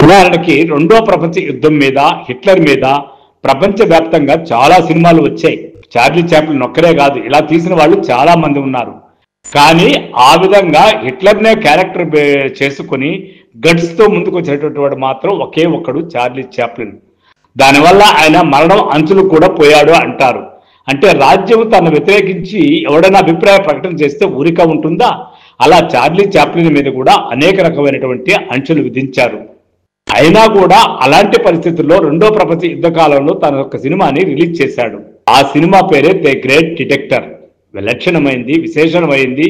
ఉదాహరణకి రెండో ప్రపంచ యుద్ధం మీద, హిట్లర్ మీద ప్రపంచవ్యాప్తంగా చాలా సినిమాలు వచ్చాయి. చార్లీ చాప్లిన్ ఒక్కరే కాదు, ఇలా తీసిన వాళ్ళు చాలా మంది ఉన్నారు. కానీ ఆ విధంగా హిట్లర్నే క్యారెక్టర్ చేసుకుని గట్స్ తో ముందుకు వచ్చినటువంటి వాడు మాత్రం ఒకే ఒక్కడు, చార్లీ చాప్లిన్. దానివల్ల ఆయన మరణం అంచులు కూడా పోయాడు అంటారు. అంటే రాజ్యం తను వ్యతిరేకించి ఎవడైనా అభిప్రాయ ప్రకటన చేస్తే ఊరిక ఉంటుందా? అలా చార్లీ చాప్లిన్ మీద కూడా అనేక రకమైనటువంటి అంచులు విధించారు. అయినా కూడా అలాంటి పరిస్థితుల్లో రెండో ప్రపంచ యుద్ధ కాలంలో తన యొక్క సినిమాని రిలీజ్ చేశాడు. ఆ సినిమా పేరే ది గ్రేట్ డిటెక్టర్. విలక్షణమైంది, విశేషమైంది,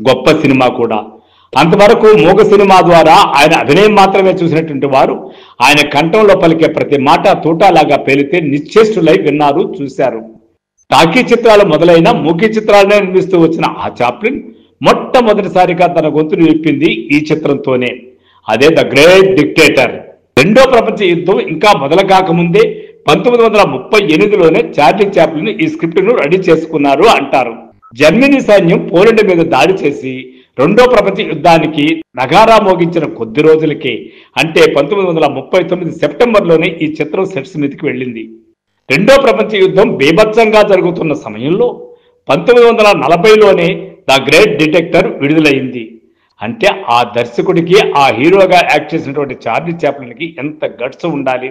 గొప్ప సినిమా కూడా. అంతవరకు మూగ సినిమా ద్వారా ఆయన అభినయం మాత్రమే చూసినటువంటి వారు ఆయన కంఠంలో పలికే ప్రతి మాట తూటాలాగా పేలితే నిశ్చేష్టులై విన్నారు, చూశారు. టాకీ చిత్రాలు మొదలైన మూకీ చిత్రాలనే నిర్మిస్తూ వచ్చిన ఆ చాప్లిన్ మొట్టమొదటిసారిగా తన గొంతును విప్పింది ఈ చిత్రంతోనే. అదే ద గ్రేట్ డిక్టేటర్. రెండో ప్రపంచ యుద్ధం ఇంకా మొదలు కాకముందే 1938లోనే చార్లీ చాప్లిన్ ఈ స్క్రిప్ట్ ను రెడీ చేసుకున్నారు అంటారు. జర్మనీ సైన్యం పోలాండ్ మీద దాడి చేసి రెండో ప్రపంచ యుద్ధానికి నగారా మోగించిన కొద్ది రోజులకే, అంటే 1939 సెప్టెంబర్లోనే ఈ చిత్రం సెట్స్ మీదకి వెళ్ళింది. రెండో ప్రపంచ యుద్ధం బీభత్సంగా జరుగుతున్న సమయంలో 1940లోనే ద గ్రేట్ డిటెక్టర్ విడుదలైంది. అంటే ఆ దర్శకుడికి, ఆ హీరోగా యాక్ట్ చేసినటువంటి చార్లీ చాప్లిన్కి ఎంత గట్స్ ఉండాలి.